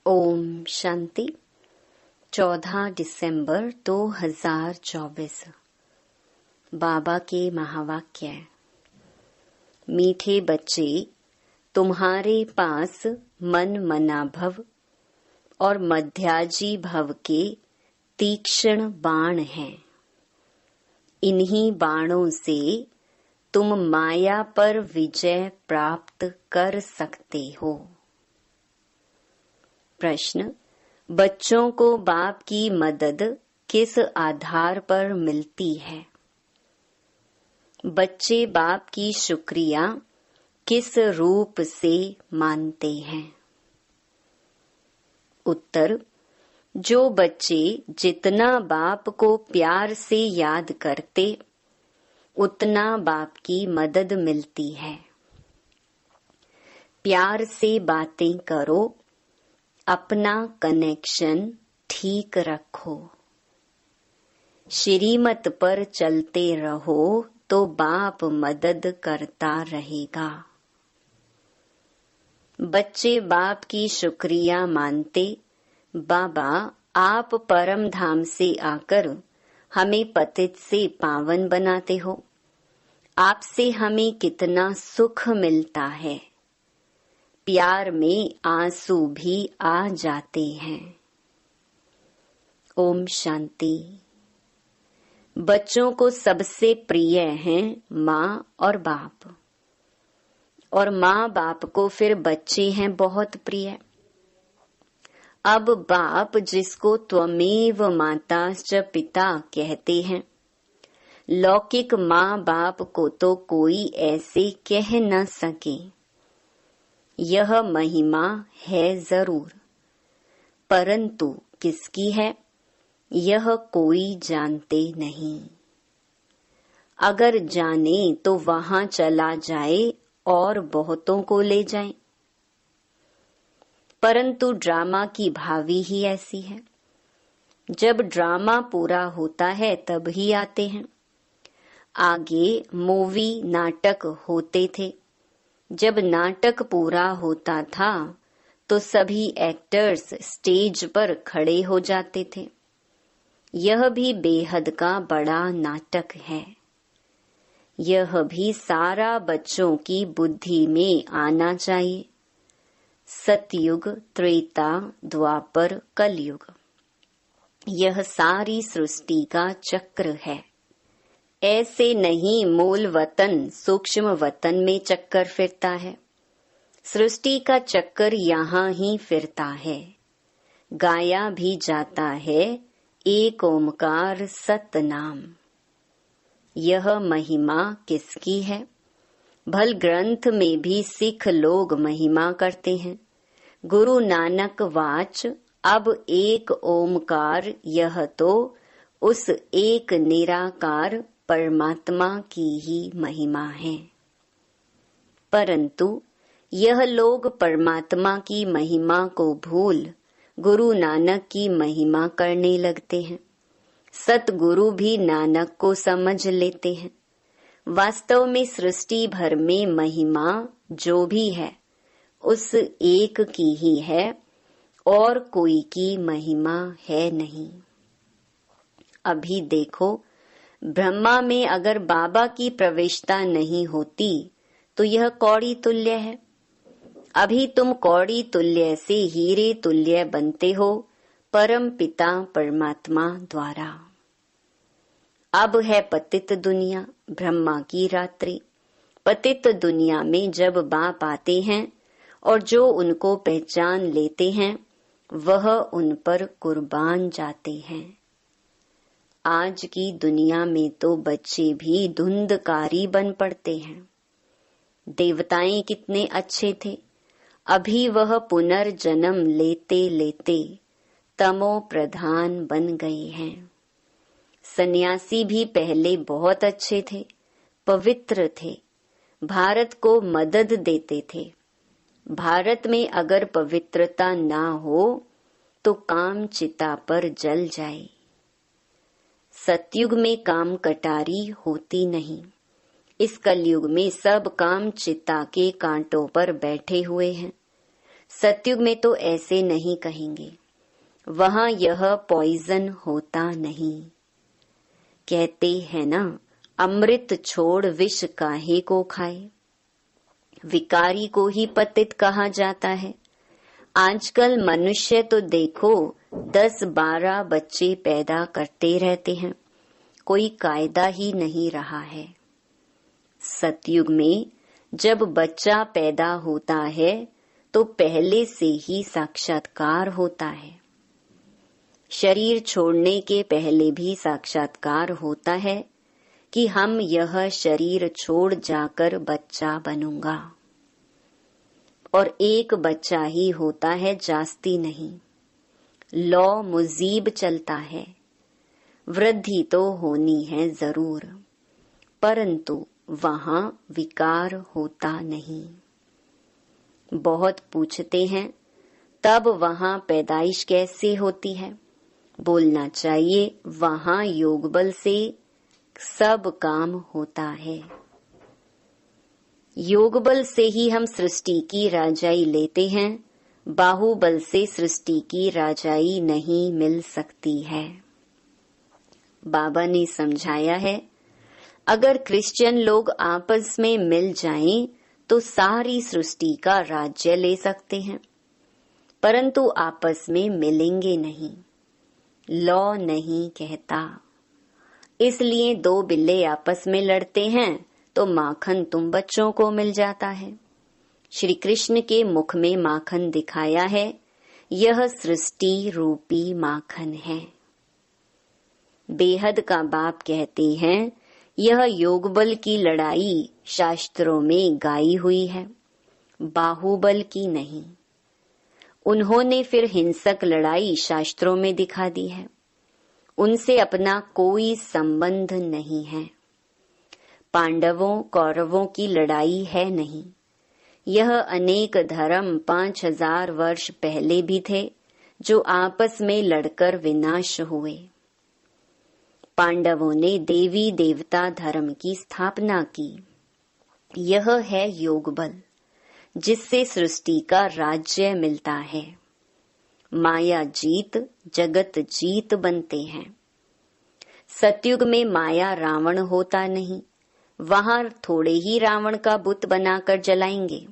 ओम शांति। 14 दिसंबर 2024। बाबा के महावाक्य। मीठे बच्चे, तुम्हारे पास मन मना भव और मध्याजी भव के तीक्ष्ण बाण हैं। इन्हीं बाणों से तुम माया पर विजय प्राप्त कर सकते हो। प्रश्न: बच्चों को बाप की मदद किस आधार पर मिलती है? बच्चे बाप की शुक्रिया किस रूप से मानते हैं? उत्तर: जो बच्चे जितना बाप को प्यार से याद करते, उतना बाप की मदद मिलती है। प्यार से बातें करो, अपना कनेक्शन ठीक रखो। श्रीमत पर चलते रहो तो बाप मदद करता रहेगा। बच्चे बाप की शुक्रिया मानते, बाबा आप परम धाम से आकर हमें पतित से पावन बनाते हो। आपसे हमें कितना सुख मिलता है। प्यार में आंसू भी आ जाते हैं। ओम शांति। बच्चों को सबसे प्रिय हैं माँ और बाप, और माँ बाप को फिर बच्चे हैं बहुत प्रिय। अब बाप जिसको त्वमेव माताश्च पिता कहते हैं, लौकिक माँ बाप को तो कोई ऐसे कह न सके। यह महिमा है जरूर, परंतु किसकी है यह कोई जानते नहीं। अगर जाने तो वहां चला जाए और बहुतों को ले जाए। परंतु ड्रामा की भावी ही ऐसी है। जब ड्रामा पूरा होता है तब ही आते हैं। आगे मूवी नाटक होते थे। जब नाटक पूरा होता था तो सभी एक्टर्स स्टेज पर खड़े हो जाते थे। यह भी बेहद का बड़ा नाटक है। यह भी सारा बच्चों की बुद्धि में आना चाहिए। सतयुग, त्रेता, द्वापर, कलयुग, यह सारी सृष्टि का चक्र है। ऐसे नहीं मूल वतन सूक्ष्म वतन में चक्कर फिरता है। सृष्टि का चक्कर यहाँ ही फिरता है। गाया भी जाता है एक ओमकार सतनाम। यह महिमा किसकी है? भल ग्रंथ में भी सिख लोग महिमा करते हैं। गुरु नानक वाच अब एक ओमकार, यह तो उस एक निराकार परमात्मा की ही महिमा है। परंतु यह लोग परमात्मा की महिमा को भूल गुरु नानक की महिमा करने लगते हैं। सतगुरु भी नानक को समझ लेते हैं। वास्तव में सृष्टि भर में महिमा जो भी है उस एक की ही है और कोई की महिमा है नहीं। अभी देखो, ब्रह्मा में अगर बाबा की प्रवेशता नहीं होती तो यह कौड़ी तुल्य है। अभी तुम कौड़ी तुल्य से हीरे तुल्य बनते हो परम पिता परमात्मा द्वारा। अब है पतित दुनिया, ब्रह्मा की रात्रि। पतित दुनिया में जब बाप आते हैं और जो उनको पहचान लेते हैं वह उन पर कुर्बान जाते हैं। आज की दुनिया में तो बच्चे भी धुंधकारी बन पड़ते हैं। देवताएं कितने अच्छे थे, अभी वह पुनर्जन्म लेते लेते तमो प्रधान बन गए हैं। सन्यासी भी पहले बहुत अच्छे थे, पवित्र थे, भारत को मदद देते थे। भारत में अगर पवित्रता ना हो तो काम चिता पर जल जाए। सतयुग में काम कटारी होती नहीं। इस कलयुग में सब काम चिता के कांटों पर बैठे हुए हैं। सतयुग में तो ऐसे नहीं कहेंगे, वहां यह पॉइजन होता नहीं। कहते हैं ना, अमृत छोड़ विष काहे को खाए। विकारी को ही पतित कहा जाता है। आजकल मनुष्य तो देखो 10-12 बच्चे पैदा करते रहते हैं, कोई कायदा ही नहीं रहा है। सतयुग में जब बच्चा पैदा होता है तो पहले से ही साक्षात्कार होता है। शरीर छोड़ने के पहले भी साक्षात्कार होता है कि हम यह शरीर छोड़ जाकर बच्चा बनूंगा। और एक बच्चा ही होता है, जास्ती नहीं। लौ मुजीब चलता है। वृद्धि तो होनी है जरूर, परंतु वहां विकार होता नहीं। बहुत पूछते हैं, तब वहां पैदाइश कैसे होती है? बोलना चाहिए, वहां योग बल से सब काम होता है। योग बल से ही हम सृष्टि की राजाई लेते हैं, बाहुबल से सृष्टि की राजाई नहीं मिल सकती है। बाबा ने समझाया है, अगर क्रिश्चियन लोग आपस में मिल जाएं तो सारी सृष्टि का राज्य ले सकते हैं, परंतु आपस में मिलेंगे नहीं। लॉ नहीं कहता। इसलिए 2 बिल्ले आपस में लड़ते हैं तो माखन तुम बच्चों को मिल जाता है। श्री कृष्ण के मुख में माखन दिखाया है, यह सृष्टि रूपी माखन है। बेहद का बाप कहते हैं, यह योगबल की लड़ाई शास्त्रों में गाई हुई है, बाहुबल की नहीं। उन्होंने फिर हिंसक लड़ाई शास्त्रों में दिखा दी है, उनसे अपना कोई संबंध नहीं है। पांडवों कौरवों की लड़ाई है नहीं। यह अनेक धर्म 5000 वर्ष पहले भी थे, जो आपस में लड़कर विनाश हुए। पांडवों ने देवी देवता धर्म की स्थापना की। यह है योग बल, जिससे सृष्टि का राज्य मिलता है। माया जीत जगत जीत बनते हैं। सतयुग में माया रावण होता नहीं, वहां थोड़े ही रावण का बुत बनाकर जलाएंगे।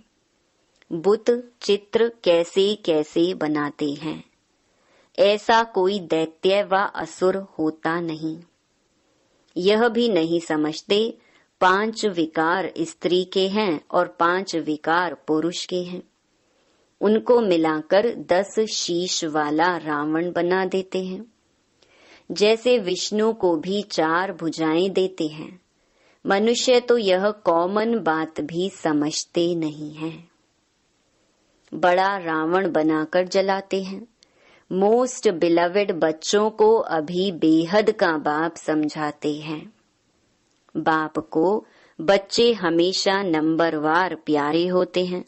बुत चित्र कैसे कैसे बनाते हैं, ऐसा कोई दैत्य व असुर होता नहीं। यह भी नहीं समझते 5 विकार स्त्री के हैं और 5 विकार पुरुष के हैं। उनको मिलाकर 10 शीश वाला रावण बना देते हैं। जैसे विष्णु को भी 4 भुजाएं देते हैं। मनुष्य तो यह कॉमन बात भी समझते नहीं है। बड़ा रावण बनाकर जलाते हैं। मोस्ट बिलवेड बच्चों को अभी बेहद का बाप समझाते हैं। बाप को बच्चे हमेशा नंबरवार प्यारे होते हैं।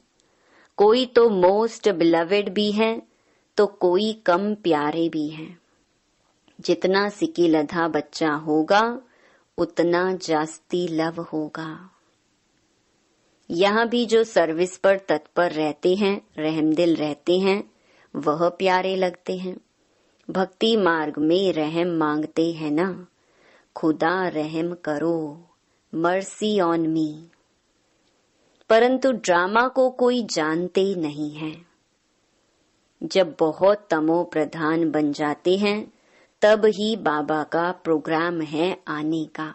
कोई तो मोस्ट बिलवेड भी है तो कोई कम प्यारे भी हैं। जितना सिकिलधा बच्चा होगा उतना जास्ती लव होगा। यहाँ भी जो सर्विस पर तत्पर रहते हैं, रहमदिल रहते हैं, वह प्यारे लगते हैं। भक्ति मार्ग में रहम मांगते हैं ना, खुदा रहम करो, मर्सी ऑन मी। परंतु ड्रामा को कोई जानते नहीं है। जब बहुत तमो प्रधान बन जाते हैं तब ही बाबा का प्रोग्राम है आने का।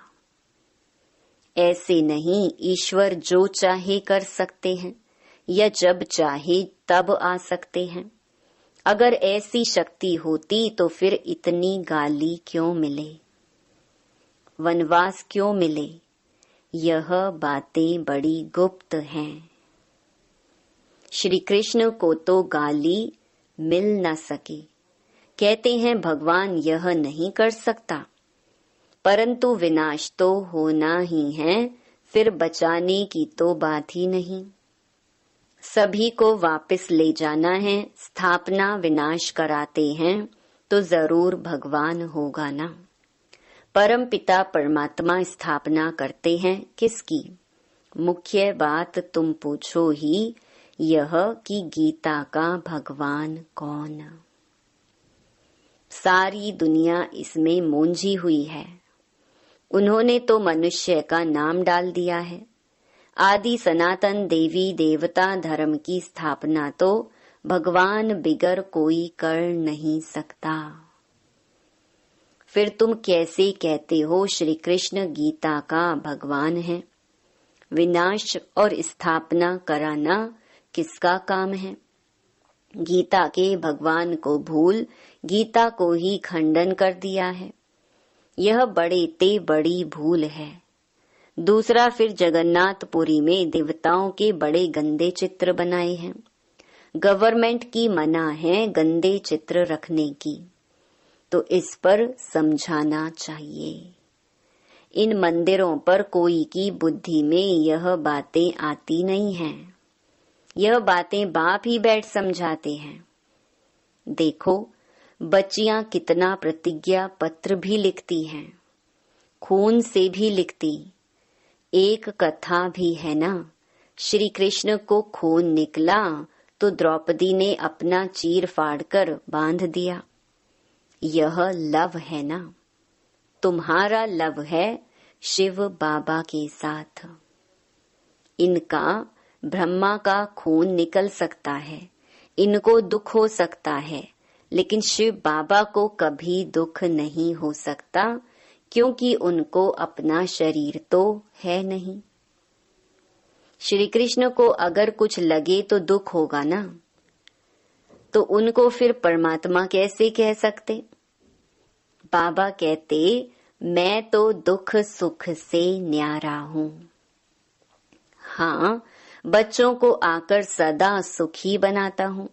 ऐसे नहीं ईश्वर जो चाहे कर सकते हैं या जब चाहे तब आ सकते हैं। अगर ऐसी शक्ति होती तो फिर इतनी गाली क्यों मिले, वनवास क्यों मिले? यह बातें बड़ी गुप्त हैं। श्री कृष्ण को तो गाली मिल न सकी। कहते हैं भगवान यह नहीं कर सकता, परंतु विनाश तो होना ही है, फिर बचाने की तो बात ही नहीं। सभी को वापस ले जाना है, स्थापना विनाश कराते हैं तो जरूर भगवान होगा ना। परम पिता परमात्मा स्थापना करते हैं किसकी? मुख्य बात तुम पूछो ही, यह कि गीता का भगवान कौन। सारी दुनिया इसमें मूंझी हुई है। उन्होंने तो मनुष्य का नाम डाल दिया है। आदि सनातन देवी देवता धर्म की स्थापना तो भगवान बिगर कोई कर नहीं सकता। फिर तुम कैसे कहते हो श्री कृष्ण गीता का भगवान है? विनाश और स्थापना कराना किसका काम है? गीता के भगवान को भूल गीता को ही खंडन कर दिया है। यह बड़े ते बड़ी भूल है। दूसरा, फिर जगन्नाथपुरी में देवताओं के बड़े गंदे चित्र बनाए हैं। गवर्नमेंट की मना है गंदे चित्र रखने की, तो इस पर समझाना चाहिए। इन मंदिरों पर कोई की बुद्धि में यह बातें आती नहीं हैं। यह बातें बाप ही बैठ समझाते हैं। देखो, बच्चियां कितना प्रतिज्ञा पत्र भी लिखती हैं, खून से भी लिखती। एक कथा भी है ना, श्री कृष्ण को खून निकला तो द्रौपदी ने अपना चीर फाड़कर बांध दिया। यह लव है ना, तुम्हारा लव है शिव बाबा के साथ। इनका ब्रह्मा का खून निकल सकता है, इनको दुख हो सकता है, लेकिन शिव बाबा को कभी दुख नहीं हो सकता, क्योंकि उनको अपना शरीर तो है नहीं। श्री कृष्ण को अगर कुछ लगे तो दुख होगा ना, तो उनको फिर परमात्मा कैसे कह सकते? बाबा कहते, मैं तो दुख सुख से न्यारा हूँ। हाँ, बच्चों को आकर सदा सुखी बनाता हूँ।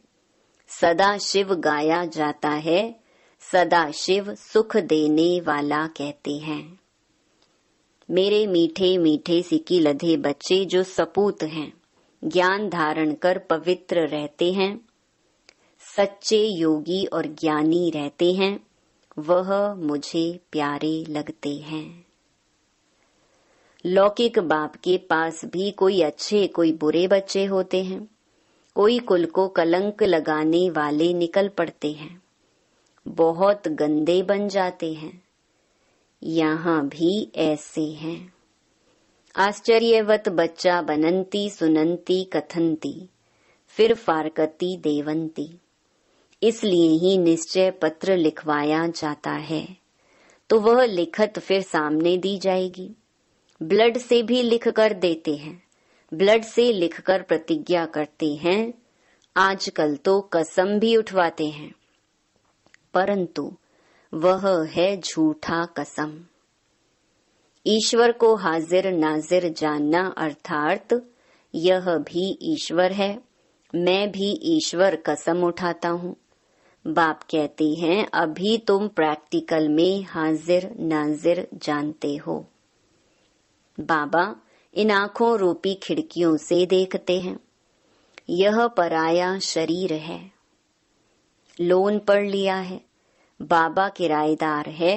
सदा शिव गाया जाता है, सदा शिव सुख देने वाला कहते हैं। मेरे मीठे मीठे सिक्की लधे बच्चे जो सपूत हैं, ज्ञान धारण कर पवित्र रहते हैं, सच्चे योगी और ज्ञानी रहते हैं, वह मुझे प्यारे लगते हैं। लौकिक बाप के पास भी कोई अच्छे कोई बुरे बच्चे होते हैं। कोई कुल को कलंक लगाने वाले निकल पड़ते हैं, बहुत गंदे बन जाते हैं। यहाँ भी ऐसे हैं। आश्चर्यवत बच्चा बनंती सुनंती कथंती, फिर फारकती देवंती। इसलिए ही निश्चय पत्र लिखवाया जाता है, तो वह लिखत फिर सामने दी जाएगी। ब्लड से भी लिख कर देते हैं, ब्लड से लिखकर प्रतिज्ञा करते हैं। आजकल तो कसम भी उठवाते हैं, परंतु वह है झूठा कसम। ईश्वर को हाजिर नाजिर जानना अर्थात यह भी ईश्वर है, मैं भी ईश्वर कसम उठाता हूँ। बाप कहते हैं, अभी तुम प्रैक्टिकल में हाजिर नाजिर जानते हो। बाबा इन आँखों रूपी खिड़कियों से देखते हैं। यह पराया शरीर है, लोन पर लिया है, बाबा किराएदार है,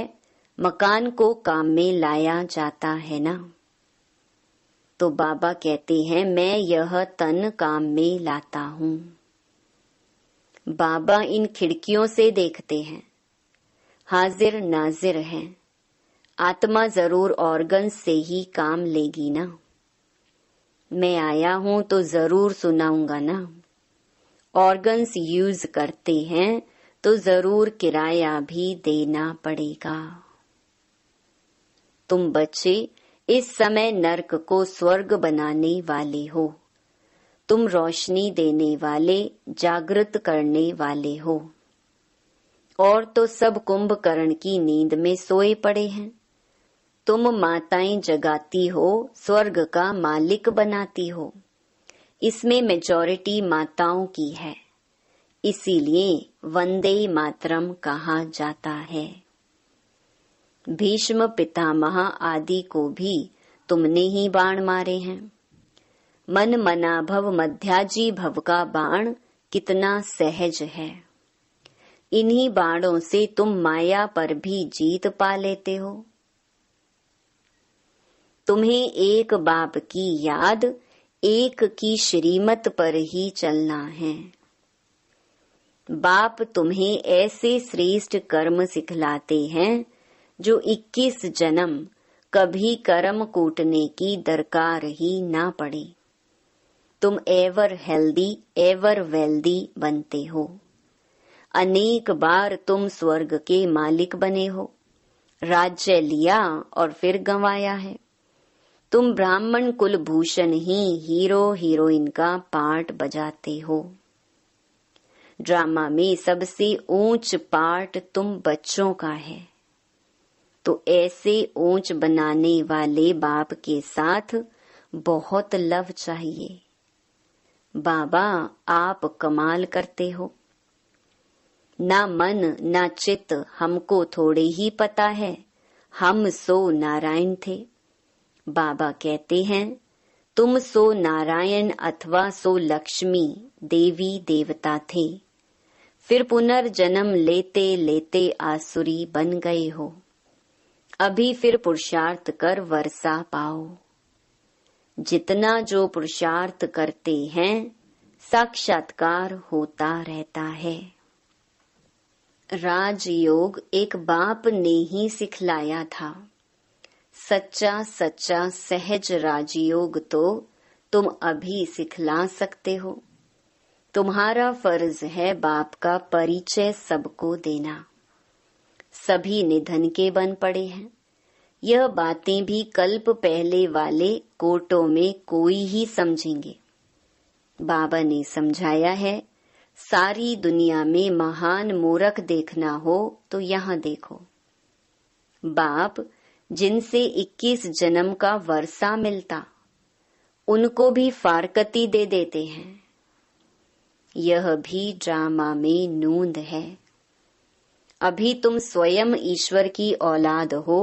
मकान को काम में लाया जाता है ना। तो बाबा कहते हैं, मैं यह तन काम में लाता हूँ। बाबा इन खिड़कियों से देखते हैं, हाजिर नाजिर हैं। आत्मा जरूर ऑर्गन से ही काम लेगी ना। मैं आया हूं तो जरूर सुनाऊंगा ना। ऑर्गन्स यूज करते हैं तो जरूर किराया भी देना पड़ेगा। तुम बच्चे इस समय नर्क को स्वर्ग बनाने वाले हो। तुम रोशनी देने वाले, जागृत करने वाले हो। और तो सब कुंभकर्ण की नींद में सोए पड़े हैं। तुम माताएं जगाती हो, स्वर्ग का मालिक बनाती हो। इसमें मेजॉरिटी माताओं की है, इसीलिए वंदे मातरम कहा जाता है। भीष्म पितामह आदि को भी तुमने ही बाण मारे हैं। मन मना भव मध्याजी भव का बाण कितना सहज है। इन्हीं बाणों से तुम माया पर भी जीत पा लेते हो। तुम्हें एक बाप की याद एक की श्रीमत पर ही चलना है। बाप तुम्हें ऐसे श्रेष्ठ कर्म सिखलाते हैं जो 21 जन्म कभी कर्म कूटने की दरकार ही ना पड़े। तुम एवर हेल्दी एवर वेल्दी बनते हो। अनेक बार तुम स्वर्ग के मालिक बने हो, राज्य लिया और फिर गंवाया है। तुम ब्राह्मण कुलभूषण ही हीरो हीरोइन का पार्ट बजाते हो। ड्रामा में सबसे ऊंच पार्ट तुम बच्चों का है। तो ऐसे ऊंच बनाने वाले बाप के साथ बहुत लव चाहिए। बाबा आप कमाल करते हो। ना मन ना चित्त हमको थोड़े ही पता है, हम सो नारायण थे। बाबा कहते हैं तुम सो नारायण अथवा सो लक्ष्मी देवी देवता थे, फिर पुनर्जन्म लेते लेते आसुरी बन गए हो। अभी फिर पुरुषार्थ कर वर्षा पाओ। जितना जो पुरुषार्थ करते हैं साक्षात्कार होता रहता है। राजयोग एक बाप ने ही सिखलाया था। सच्चा सच्चा सहज राजयोग तो तुम अभी सिखला सकते हो। तुम्हारा फर्ज है बाप का परिचय सबको देना। सभी निधन के बन पड़े हैं। यह बातें भी कल्प पहले वाले कोटों में कोई ही समझेंगे। बाबा ने समझाया है, सारी दुनिया में महान मूर्ख देखना हो तो यहाँ देखो। बाप जिनसे 21 जन्म का वर्षा मिलता, उनको भी फारकती दे देते हैं। यह भी ड्रामा में नूंद है। अभी तुम स्वयं ईश्वर की औलाद हो,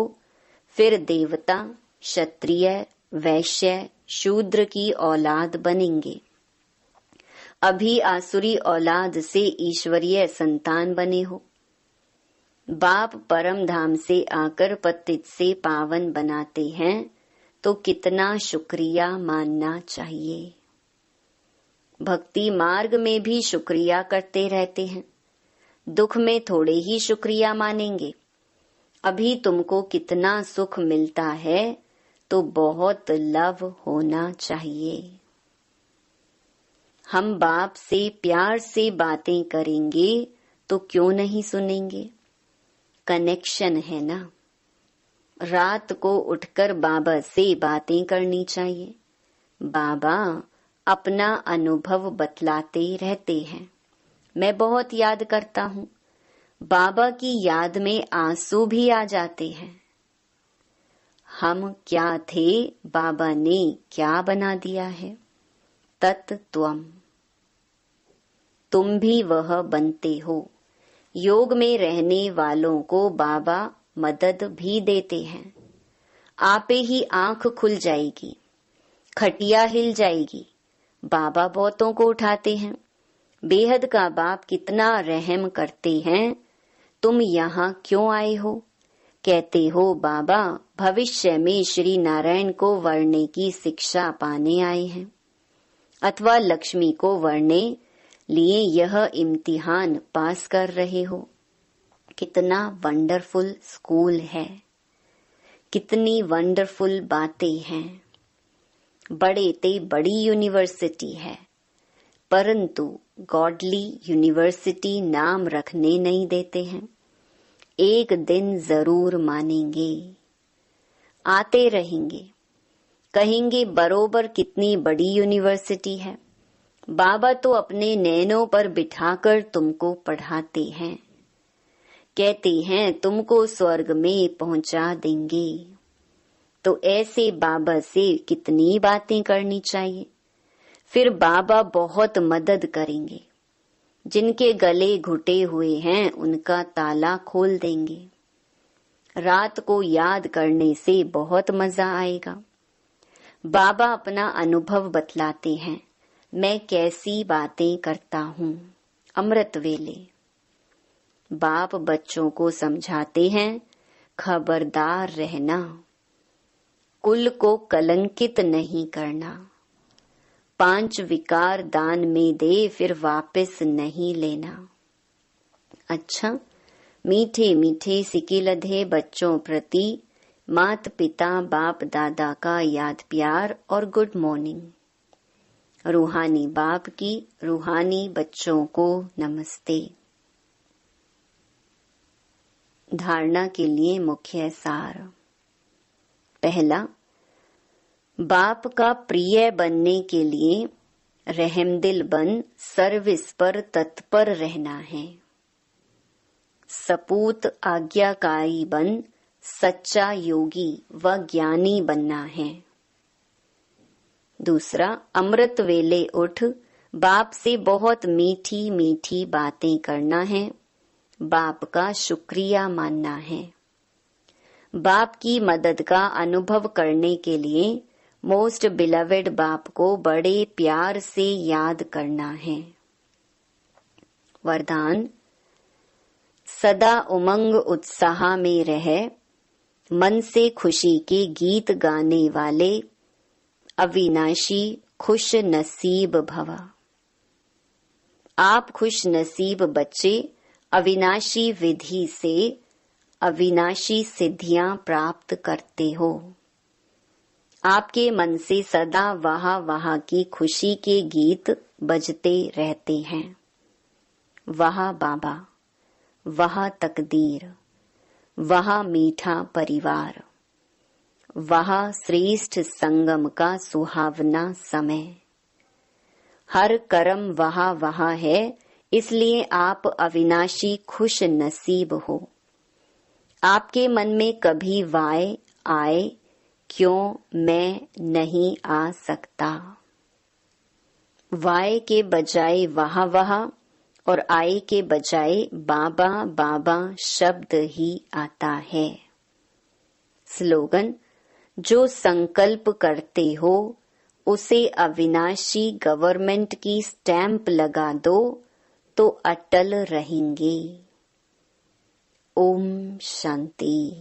फिर देवता, क्षत्रिय, वैश्य, शूद्र की औलाद बनेंगे। अभी आसुरी औलाद से ईश्वरीय संतान बने हो। बाप परम धाम से आकर पतित से पावन बनाते हैं तो कितना शुक्रिया मानना चाहिए। भक्ति मार्ग में भी शुक्रिया करते रहते हैं, दुख में थोड़े ही शुक्रिया मानेंगे। अभी तुमको कितना सुख मिलता है तो बहुत लव होना चाहिए। हम बाप से प्यार से बातें करेंगे तो क्यों नहीं सुनेंगे। कनेक्शन है ना। रात को उठकर बाबा से बातें करनी चाहिए। बाबा अपना अनुभव बतलाते रहते हैं। मैं बहुत याद करता हूँ। बाबा की याद में आंसू भी आ जाते हैं। हम क्या थे, बाबा ने क्या बना दिया है। तत्त्वम। तुम भी वह बनते हो। योग में रहने वालों को बाबा मदद भी देते हैं। आपे ही आंख खुल जाएगी, खटिया हिल जाएगी। बाबा बहुतों को उठाते हैं। बेहद का बाप कितना रहम करते हैं। तुम यहाँ क्यों आए हो? कहते हो बाबा भविष्य में श्री नारायण को वरने की शिक्षा पाने आए हैं, अथवा लक्ष्मी को वरने लिए यह इम्तिहान पास कर रहे हो। कितना वंडरफुल स्कूल है, कितनी वंडरफुल बातें हैं। बड़े ते बड़ी यूनिवर्सिटी है, परंतु गॉडली यूनिवर्सिटी नाम रखने नहीं देते हैं। एक दिन जरूर मानेंगे, आते रहेंगे, कहेंगे बरोबर कितनी बड़ी यूनिवर्सिटी है। बाबा तो अपने नैनों पर बिठाकर तुमको पढ़ाते हैं, कहते हैं तुमको स्वर्ग में पहुंचा देंगे। तो ऐसे बाबा से कितनी बातें करनी चाहिए। फिर बाबा बहुत मदद करेंगे। जिनके गले घुटे हुए हैं उनका ताला खोल देंगे। रात को याद करने से बहुत मजा आएगा। बाबा अपना अनुभव बतलाते हैं, मैं कैसी बातें करता हूँ। अमृत वेले बाप बच्चों को समझाते हैं, खबरदार रहना, कुल को कलंकित नहीं करना। 5 विकार दान में दे, फिर वापस नहीं लेना। अच्छा, मीठे मीठे सिक्के लधे बच्चों प्रति माता पिता बाप दादा का याद प्यार और गुड मॉर्निंग। रूहानी बाप की रूहानी बच्चों को नमस्ते। धारणा के लिए मुख्य सार। पहला, बाप का प्रिय बनने के लिए रहमदिल बन सर्विस पर तत्पर रहना है। सपूत आज्ञाकारी बन सच्चा योगी व ज्ञानी बनना है। दूसरा, अमृत वेले उठ बाप से बहुत मीठी मीठी बातें करना है, बाप का शुक्रिया मानना है। बाप की मदद का अनुभव करने के लिए मोस्ट बिलवेड बाप को बड़े प्यार से याद करना है। वरदान, सदा उमंग उत्साह में रहे, मन से खुशी के गीत गाने वाले अविनाशी खुश नसीब भवा। आप खुश नसीब बच्चे अविनाशी विधि से अविनाशी सिद्धियां प्राप्त करते हो। आपके मन से सदा वहाँ वहाँ की खुशी के गीत बजते रहते हैं। वहाँ बाबा, वहाँ तकदीर, वहाँ मीठा परिवार, वहाँ श्रेष्ठ संगम का सुहावना समय। हर कर्म वहाँ वहाँ है, इसलिए आप अविनाशी खुश नसीब हो। आपके मन में कभी वाय आए, क्यों मैं नहीं आ सकता। वाय के बजाय वहाँ वहाँ और आए के बजाय बाबा बाबा शब्द ही आता है। स्लोगन, जो संकल्प करते हो उसे अविनाशी गवर्नमेंट की स्टैंप लगा दो तो अटल रहेंगे। ओम शांति।